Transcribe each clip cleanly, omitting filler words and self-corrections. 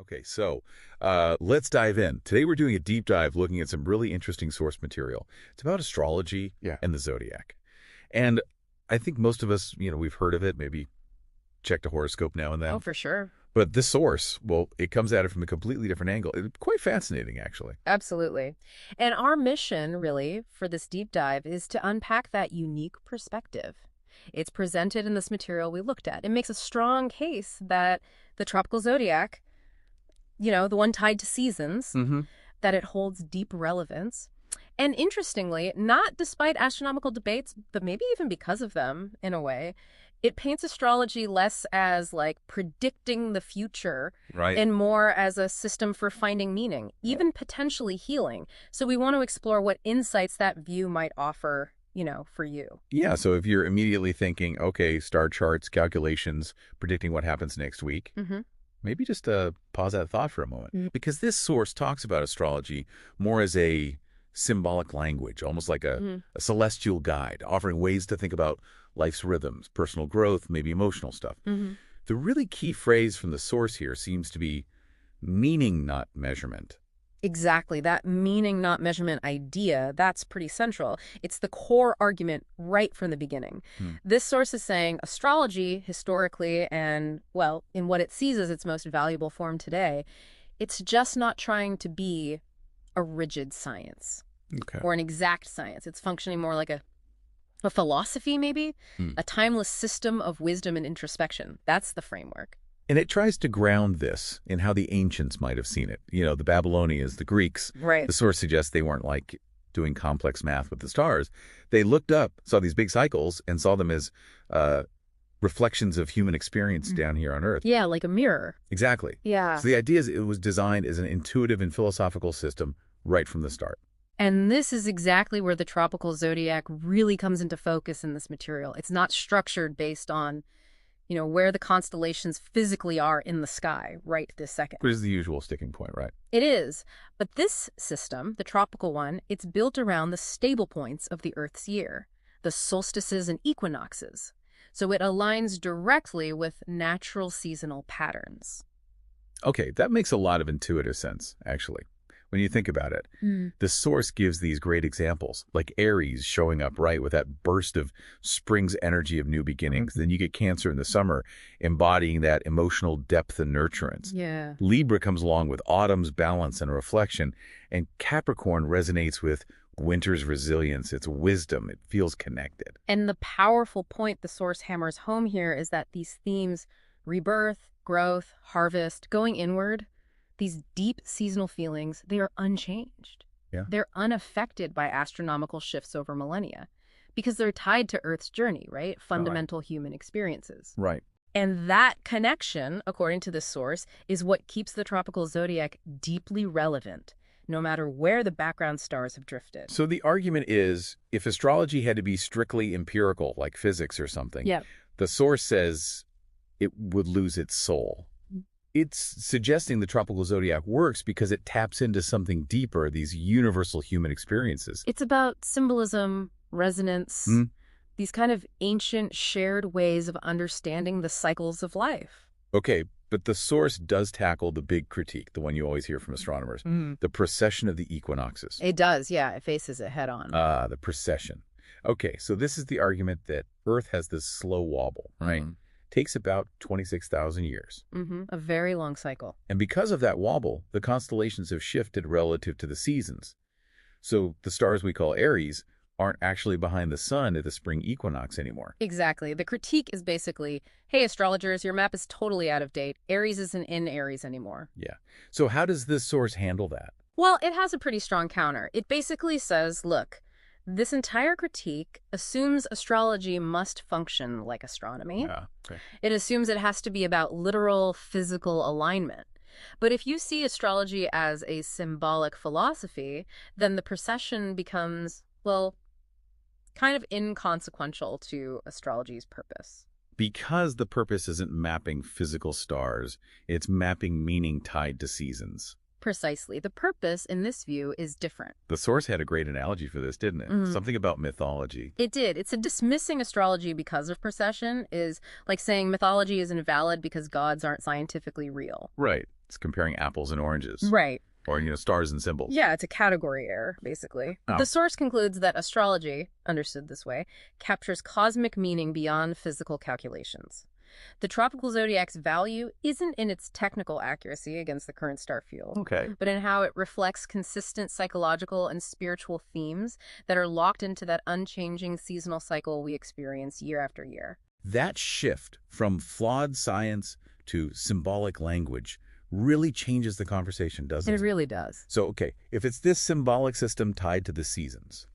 Okay, so let's dive in. Today we're doing a deep dive looking at some really interesting source material. It's about astrology Yeah. and the zodiac. And I think most of us, we've heard of it, maybe checked a horoscope now and Oh, then. for sure. But this source, well, it comes at it from a completely different angle. It's quite fascinating, actually. Absolutely. And our mission, really, for this deep dive is to unpack that unique perspective. It's presented in this material we looked at. It makes a strong case that the tropical zodiac, the one tied to seasons, Mm-hmm. that it holds deep relevance. And interestingly, not despite astronomical debates, but maybe even because of them, in a way, it paints astrology less as like predicting the future Right. and more as a system for finding meaning, even potentially healing. So we want to explore what insights that view might offer, for you. Yeah, so if you're immediately thinking, okay, star charts, calculations, predicting what happens next week, Mm-hmm. maybe just pause that thought for a moment. Mm. Because this source talks about astrology more as a symbolic language, almost like a celestial guide, offering ways to think about life's rhythms, personal growth, maybe emotional stuff. Mm-hmm. The really key phrase from the source here seems to be meaning, not measurement. Exactly. That meaning, not measurement idea, that's pretty central. It's the core argument right from the beginning. This source is saying astrology, historically, and, well, in what it sees as its most valuable form today, it's just not trying to be a rigid science Okay. or an exact science. It's functioning more like a philosophy, maybe, a timeless system of wisdom and introspection. That's the framework. And it tries to ground this in how the ancients might have seen it. The Babylonians, the Greeks. Right. The source suggests they weren't like doing complex math with the stars. They looked up, saw these big cycles, and saw them as reflections of human experience down here on Earth. Yeah, like a mirror. Exactly. Yeah. So the idea is it was designed as an intuitive and philosophical system right from the start. And this is exactly where the tropical zodiac really comes into focus in this material. It's not structured based on, where the constellations physically are in the sky right this second. Which is the usual sticking point, right? It is. But this system, the tropical one, it's built around the stable points of the Earth's year, the solstices and equinoxes. So it aligns directly with natural seasonal patterns. Okay, that makes a lot of intuitive sense, actually. When you think about it, the source gives these great examples, like Aries showing up right with that burst of spring's energy of new beginnings. Then you get Cancer in the summer, embodying that emotional depth and nurturance. Yeah. Libra comes along with autumn's balance and reflection, and Capricorn resonates with winter's resilience, its wisdom. It feels connected. And the powerful point the source hammers home here is that these themes, rebirth, growth, harvest, going inward, these deep seasonal feelings, they are unchanged. Yeah. They're unaffected by astronomical shifts over millennia because they're tied to Earth's journey, right? Fundamental human experiences. Right. And that connection, according to this source, is what keeps the tropical zodiac deeply relevant, no matter where the background stars have drifted. So the argument is, if astrology had to be strictly empirical, like physics or something, Yeah. the source says it would lose its soul. It's suggesting the tropical zodiac works because it taps into something deeper, these universal human experiences. It's about symbolism, resonance, these kind of ancient shared ways of understanding the cycles of life. Okay, but the source does tackle the big critique, the one you always hear from astronomers, the precession of the equinoxes. It does, yeah. It faces it head on. The precession. Okay, so this is the argument that Earth has this slow wobble, right? Takes about 26,000 years. A very long cycle. And because of that wobble, the constellations have shifted relative to the seasons. So the stars we call Aries aren't actually behind the sun at the spring equinox anymore. Exactly. The critique is basically, hey, astrologers, your map is totally out of date. Aries isn't in Aries anymore. Yeah. So how does this source handle that? Well, it has a pretty strong counter. It basically says, look, this entire critique assumes astrology must function like astronomy. Yeah. Okay. It assumes it has to be about literal physical alignment. But if you see astrology as a symbolic philosophy, then the precession becomes, well, kind of inconsequential to astrology's purpose. Because the purpose isn't mapping physical stars, it's mapping meaning tied to seasons. Precisely. The purpose in this view is different. The source had a great analogy for this, didn't it? Something about mythology. It did. It's a dismissing astrology because of precession is like saying mythology is invalid because gods aren't scientifically real. Right. It's comparing apples and oranges. Right. Or, stars and symbols. Yeah, it's a category error, basically. Oh. The source concludes that astrology, understood this way, captures cosmic meaning beyond physical calculations. The tropical zodiac's value isn't in its technical accuracy against the current star field, Okay. but in how it reflects consistent psychological and spiritual themes that are locked into that unchanging seasonal cycle we experience year after year. That shift from flawed science to symbolic language really changes the conversation, doesn't it? It really does. So, okay, if it's this symbolic system tied to the seasons,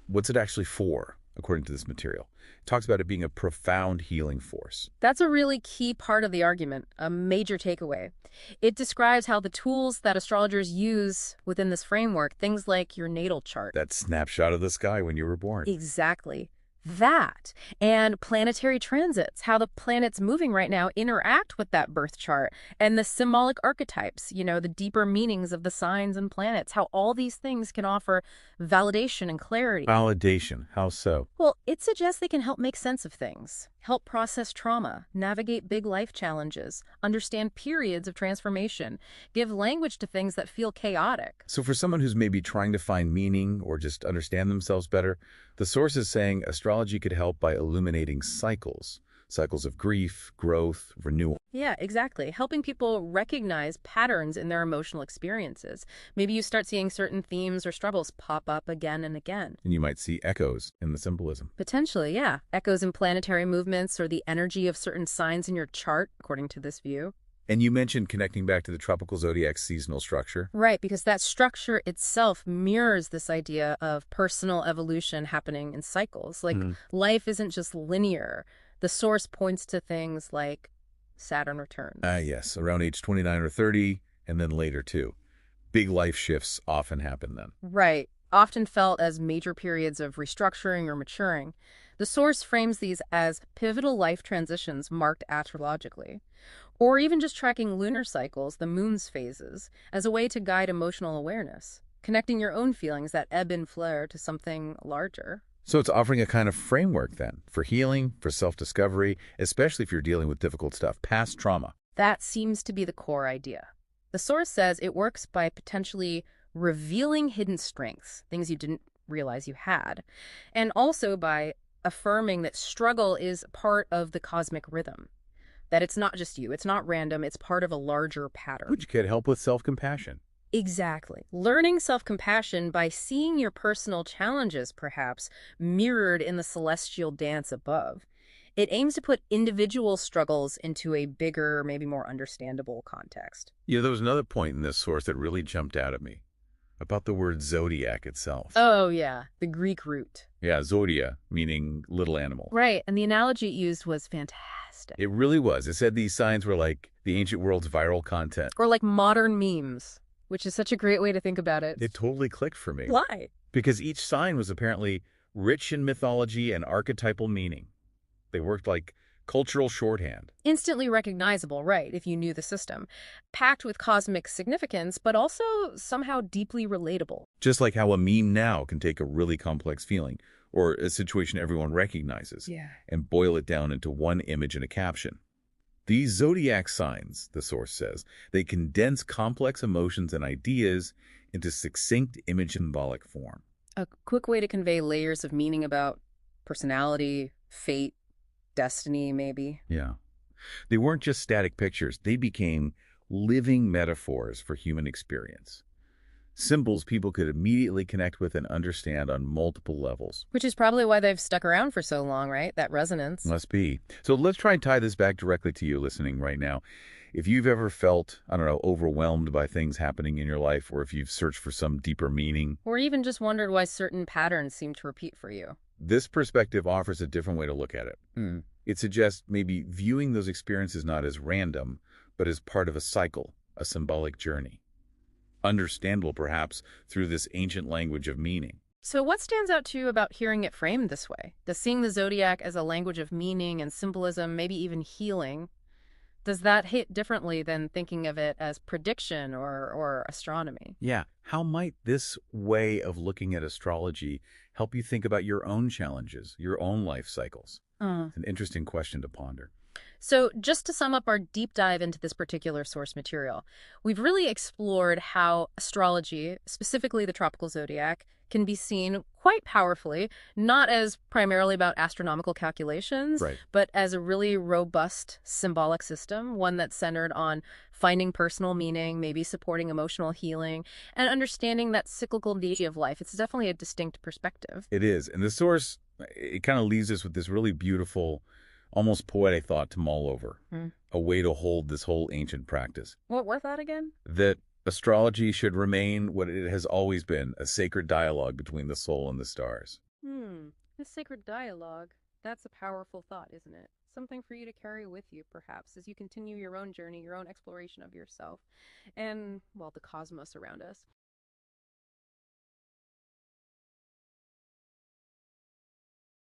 what's it actually for, according to this material? It talks about it being a profound healing force. That's a really key part of the argument, a major takeaway. It describes how the tools that astrologers use within this framework, things like your natal chart. That snapshot of the sky when you were born. Exactly. That and planetary transits, how the planets moving right now interact with that birth chart, and the symbolic archetypes, the deeper meanings of the signs and planets, how all these things can offer validation and clarity. Validation, how so? Well, it suggests they can help make sense of things, help process trauma, navigate big life challenges, understand periods of transformation, give language to things that feel chaotic. So for someone who's maybe trying to find meaning or just understand themselves better, the source is saying astrology could help by illuminating cycles of grief, growth, renewal. Yeah, exactly. Helping people recognize patterns in their emotional experiences. Maybe you start seeing certain themes or struggles pop up again and again. And you might see echoes in the symbolism. Potentially, yeah. Echoes in planetary movements or the energy of certain signs in your chart, according to this view. And you mentioned connecting back to the tropical zodiac's seasonal structure. Right, because that structure itself mirrors this idea of personal evolution happening in cycles. Like, life isn't just linear. The source points to things like Saturn returns. Yes, around age 29 or 30, and then later too. Big life shifts often happen then. Right, often felt as major periods of restructuring or maturing. The source frames these as pivotal life transitions marked astrologically, or even just tracking lunar cycles, the moon's phases, as a way to guide emotional awareness, connecting your own feelings that ebb and flow to something larger. So it's offering a kind of framework then for healing, for self-discovery, especially if you're dealing with difficult stuff, past trauma. That seems to be the core idea. The source says it works by potentially revealing hidden strengths, things you didn't realize you had, and also by affirming that struggle is part of the cosmic rhythm, that it's not just you, it's not random, it's part of a larger pattern. Which could help with self-compassion. Exactly. Learning self-compassion by seeing your personal challenges, perhaps, mirrored in the celestial dance above. It aims to put individual struggles into a bigger, maybe more understandable context. There was another point in this source that really jumped out at me, about the word zodiac itself. Oh, yeah, the Greek root. Yeah, zodia, meaning little animal. Right, and the analogy it used was fantastic. It really was. It said these signs were like the ancient world's viral content. Or like modern memes, which is such a great way to think about it. It totally clicked for me. Why? Because each sign was apparently rich in mythology and archetypal meaning. They worked like cultural shorthand. Instantly recognizable, right, if you knew the system. Packed with cosmic significance, but also somehow deeply relatable. Just like how a meme now can take a really complex feeling or a situation everyone recognizes and boil it down into one image and a caption. These zodiac signs, the source says, they condense complex emotions and ideas into succinct image symbolic form. A quick way to convey layers of meaning about personality, fate, destiny, maybe. Yeah. They weren't just static pictures. They became living metaphors for human experience. Symbols people could immediately connect with and understand on multiple levels. Which is probably why they've stuck around for so long, right? That resonance. Must be. So let's try and tie this back directly to you listening right now. If you've ever felt, overwhelmed by things happening in your life, or if you've searched for some deeper meaning, or even just wondered why certain patterns seem to repeat for you. This perspective offers a different way to look at it. It suggests maybe viewing those experiences not as random, but as part of a cycle, a symbolic journey. Understandable, perhaps, through this ancient language of meaning. So what stands out to you about hearing it framed this way? Does seeing the zodiac as a language of meaning and symbolism, maybe even healing, does that hit differently than thinking of it as prediction or astronomy? Yeah. How might this way of looking at astrology help you think about your own challenges, your own life cycles? It's an interesting question to ponder. So just to sum up our deep dive into this particular source material, we've really explored how astrology, specifically the tropical zodiac, can be seen quite powerfully, not as primarily about astronomical calculations, Right. but as a really robust symbolic system, one that's centered on finding personal meaning, maybe supporting emotional healing, and understanding that cyclical nature of life. It's definitely a distinct perspective. It is. And the source, it kind of leaves us with this really beautiful, almost poetic thought to mull over, Hmm. a way to hold this whole ancient practice. What was that again? That astrology should remain what it has always been, a sacred dialogue between the soul and the stars. This sacred dialogue, that's a powerful thought, isn't it? Something for you to carry with you, perhaps, as you continue your own journey, your own exploration of yourself, and, well, the cosmos around us.